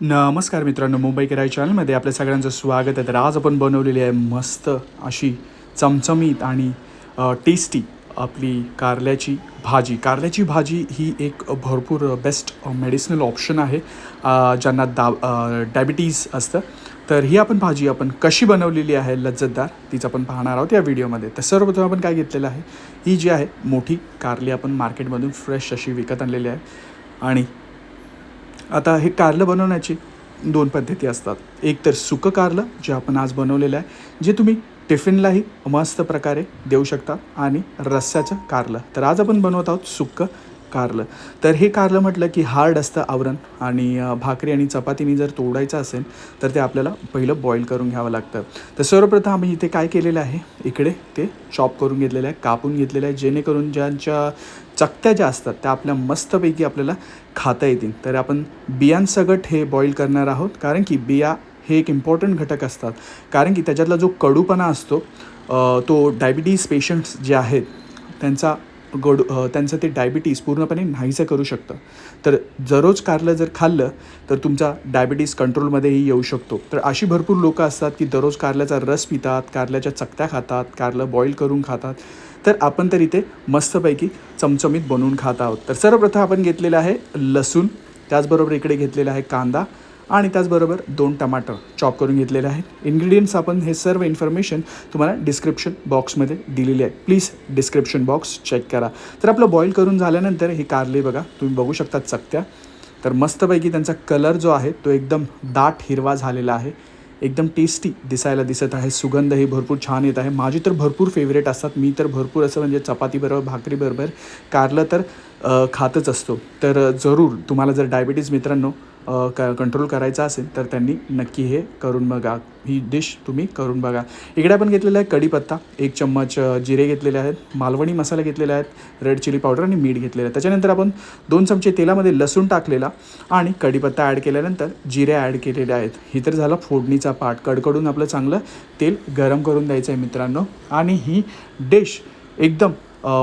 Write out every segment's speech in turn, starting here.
नमस्कार मित्रांनो, मुंबई किराय चॅनलमध्ये आपल्या सगळ्यांचं स्वागत आहे. तर आज आपण बनवलेली आहे मस्त अशी चमचमीत आणि टेस्टी आपली कारल्याची भाजी. कारल्याची भाजी ही एक भरपूर बेस्ट मेडिसिनल ऑप्शन आहे ज्यांना डायबिटीज असतं. तर ही भाजी आपण कशी बनवलेली आहे लज्जतदार तीच आपण पाहणार आहोत या व्हिडिओमध्ये. तर सर्वप्रथम आपण काय घेतलेलं आहे, ही जी आहे मोठी कारली आपण मार्केटमधून फ्रेश अशी विकत आणलेली आहे. आणि आता हे कारलं बनवण्याची दोन पद्धती असतात. एक तर सुकं कारलं जे आपण आज बनवलेलं आहे, जे तुम्ही टिफिनलाही मस्त प्रकारे देऊ शकता, आणि रस्स्याचं कारलं. तर आज आपण बनवत आहोत सुकं कारलं. तर हे कारलं म्हटलं की हार्ड असतं आवरण, आणि भाकरी आणि चपातीने जर तोडायचं असेल तर ते आपल्याला पहिलं बॉईल करून घ्यावं लागतं. तर सर्वप्रथम आम्ही इथे काय केलेलं आहे, इकडे ते चॉप करून घेतलेलं आहे, कापून घेतलेलं आहे, जेणेकरून ज्यांच्या चकत्या ज्या असतात त्या आपल्या मस्तपैकी आपल्याला खाता येतील. तर आपण बियांसकट हे बॉईल करणार आहोत, कारण की बिया हे एक इम्पॉर्टंट घटक असतात. कारण की त्याच्यातला जो कडूपणा असतो तो डायबिटीज पेशंट्स जे आहेत त्यांचं ते डायबिटीज पूर्णपणे नाहीसं करू शकतं. तर दररोज कारलं जर खाल्लं तर तुमचा डायबिटीज कंट्रोलमध्येही येऊ शकतो. तर अशी भरपूर लोकं असतात की दररोज कारल्याचा रस पितात, कारल्याच्या चकत्या खातात, कारलं बॉईल करून खातात. तर आपण तर इथे मस्तपैकी चमचमीत बनवून खात आहोत. तर सर्वप्रथम आपण घेतलेलं आहे लसूण, त्याचबरोबर इकडे घेतलेला आहे कांदा, आणि त्याचबरोबर 2 टमाटर चॉप करून घेतलेले आहेत. इन्ग्रेडियंट्स आपण हे सर्व इन्फॉर्मेशन तुम्हाला डिस्क्रिप्शन बॉक्समध्ये दिलेली आहे. प्लीज डिस्क्रिप्शन बॉक्स चेक करा. तर आपलं बॉईल करून झाल्यानंतर हे कारले बघा, तुम्ही बघू शकता चकत्या. तर मस्तपैकी त्यांचा कलर जो आहे तो एकदम दाट हिरवा झालेला आहे, एकदम टेस्टी दिसायला दिसत आहे. सुगंधही भरपूर छान येत आहे. माझी तर भरपूर फेवरेट असतात. मी तर भरपूर असं म्हणजे चपातीबरोबर भाकरीबरोबर कारलं तर खातच असतो. तर जरूर तुम्हाला जर डायबिटीज मित्रांनो कंट्रोल करायचा असेल तर त्यांनी नक्की हे करून बघा, ही डिश तुम्ही करून बघा. इकडे आपण घेतलेला आहे कढीपत्ता, 1 चम्मच जिरे घेतलेले आहेत, मालवणी मसाला घेतलेला आहेत, रेड चिली पावडर आणि मीठ घेतलेलं आहे. त्याच्यानंतर आपण 2 चमचे तेलामध्ये लसूण टाकलेला, आणि कढीपत्ता ॲड केल्यानंतर जिरे ॲड केलेले आहेत. ही तर झालं फोडणीचा पार्ट. कडकडून आपलं चांगलं तेल गरम करून द्यायचं आहे मित्रांनो. आणि ही डिश एकदम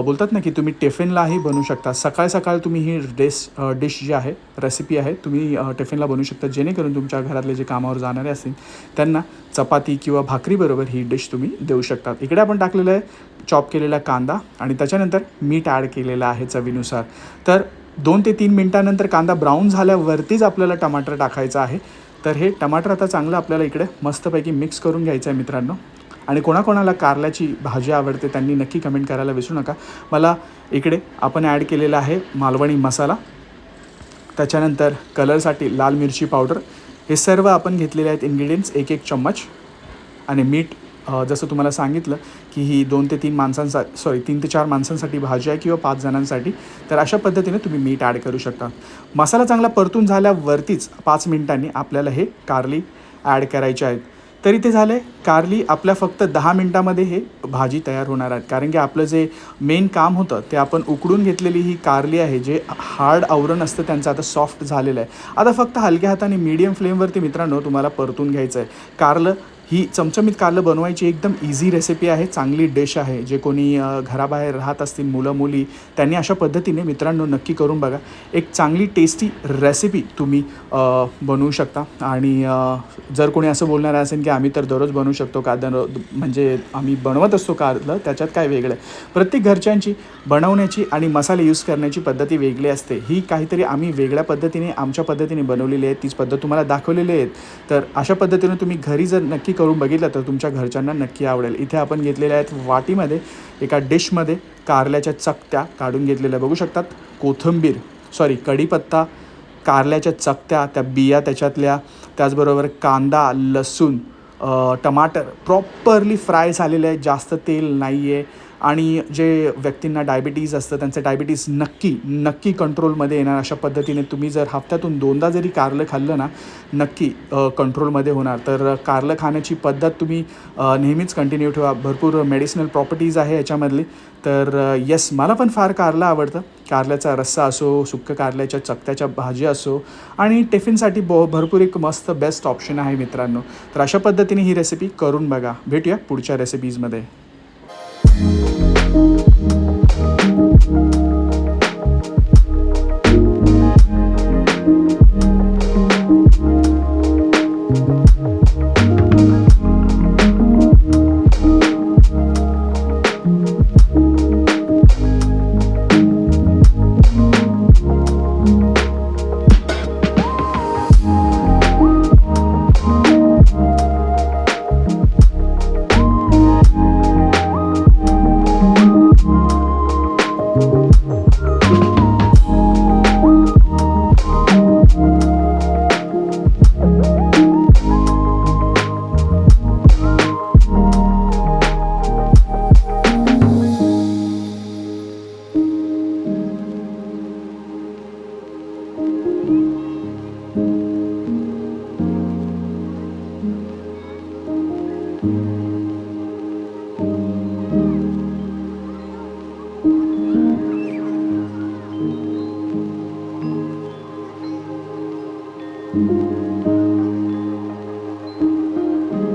बोलतात ना की तुम्ही टिफिनलाही बनवू शकता. सकाळ तुम्ही ही डिश जी आहे, रेसिपी आहे, तुम्ही टिफिनला बनवू शकता, जेणेकरून तुमच्या घरातले जे कामावर जाणारे असतील त्यांना चपाती किंवा भाकरीबरोबर ही डिश तुम्ही देऊ शकता. इकडे आपण टाकलेलं आहे चॉप केलेला कांदा, आणि त्याच्यानंतर मीठ ॲड केलेलं आहे चवीनुसार. तर 2 ते 3 मिनटानंतर कांदा ब्राऊन झाल्यावरतीच आपल्याला टमाटर टाकायचं आहे. तर हे टमाटर आता चांगलं आपल्याला इकडे मस्तपैकी मिक्स करून घ्यायचं आहे मित्रांनो. आणि कोणाकोणाला कारल्याची भाजी आवडते त्यांनी नक्की कमेंट करायला विसरू नका. मला इकडे आपण ॲड केलेला आहे मालवणी मसाला, त्याच्यानंतर कलरसाठी लाल मिरची पावडर. हे सर्व आपण घेतलेले आहेत इन्ग्रेडियंट्स 1 चम्मच. आणि मीठ जसं तुम्हाला सांगितलं की ही 2 ते 4 माणसांसाठी भाजी आहे किंवा 5 जणांसाठी. तर अशा पद्धतीने तुम्ही मीठ ॲड करू शकता. मसाला चांगला परतून झाल्यावरतीच 5 मिनिटांनी आपल्याला हे कारली ॲड करायचे आहेत. तरी ते झालं आहे कारली आपल्या फक्त 10 मिनटामध्ये हे भाजी तयार होणार आहेत. कारण की आपलं जे मेन काम होतं ते आपण उकडून घेतलेली ही कारली आहे, जे हार्ड आवरण असतं त्यांचं आता सॉफ्ट झालेलं आहे. आता फक्त हलक्या हाताने मीडियम फ्लेमवरती मित्रांनो तुम्हाला परतून घ्यायचं आहे. कारलं ही चमचमीत कारलं बनवायची एकदम इझी रेसिपी आहे, चांगली डिश आहे. जे कोणी घराबाहेर राहत असतील मुलं मुली, त्यांनी अशा पद्धतीने मित्रांनो नक्की करून बघा. एक चांगली टेस्टी रेसिपी तुम्ही बनवू शकता. आणि जर कोणी असं बोलणार असेल की आम्ही तर दररोज बनवू शकतो का, म्हणजे आम्ही बनवत असतो कारलं, त्याच्यात काय वेगळं आहे. प्रत्येक घरच्यांची बनवण्याची आणि मसाले यूज करण्याची पद्धती वेगळी असते. ही काहीतरी आम्ही वेगळ्या पद्धतीने आमच्या पद्धतीने बनवलेली आहे, तीच पद्धत तुम्हाला दाखवलेली आहेत. तर अशा पद्धतीने तुम्ही घरी जर नक्की करून बघितलं तर तुमच्या घरच्यांना नक्की आवडेल. इथे आपण घेतलेल्या आहेत वाटीमध्ये एका डिशमध्ये कारल्याच्या चकत्या काढून घेतलेल्या बघू शकतात. कढीपत्ता, कारल्याच्या चकत्या, त्या बिया त्याच्यातल्या, त्याचबरोबर कांदा, लसूण, टमाटर प्रॉपरली फ्राय झालेले आहे, जास्त तेल नाही आहे. आणि जे व्यक्तींना डायबिटीज असतं त्यांचं डायबिटीज नक्की कंट्रोलमध्ये येणार. अशा पद्धतीने तुम्ही जर हफ्त्यातून 2दा जरी कारलं खाल्लं ना, नक्की कंट्रोलमध्ये होणार. तर कारलं खाण्याची पद्धत तुम्ही नेहमीच कंटिन्यू ठेवा. भरपूर मेडिसिनल प्रॉपर्टीज आहे याच्यामधली. तर येस, मला पण फार कारलं आवडतं. कारल्याचा रस्सा असो, सुक्क कारल्याच्या चकत्याच्या भाजी असो, आणि टिफिनसाठी भरपूर एक मस्त बेस्ट ऑप्शन आहे मित्रांनो. तर अशा पद्धतीने ही रेसिपी करून बघा. भेटूया पुढच्या रेसिपीजमध्ये.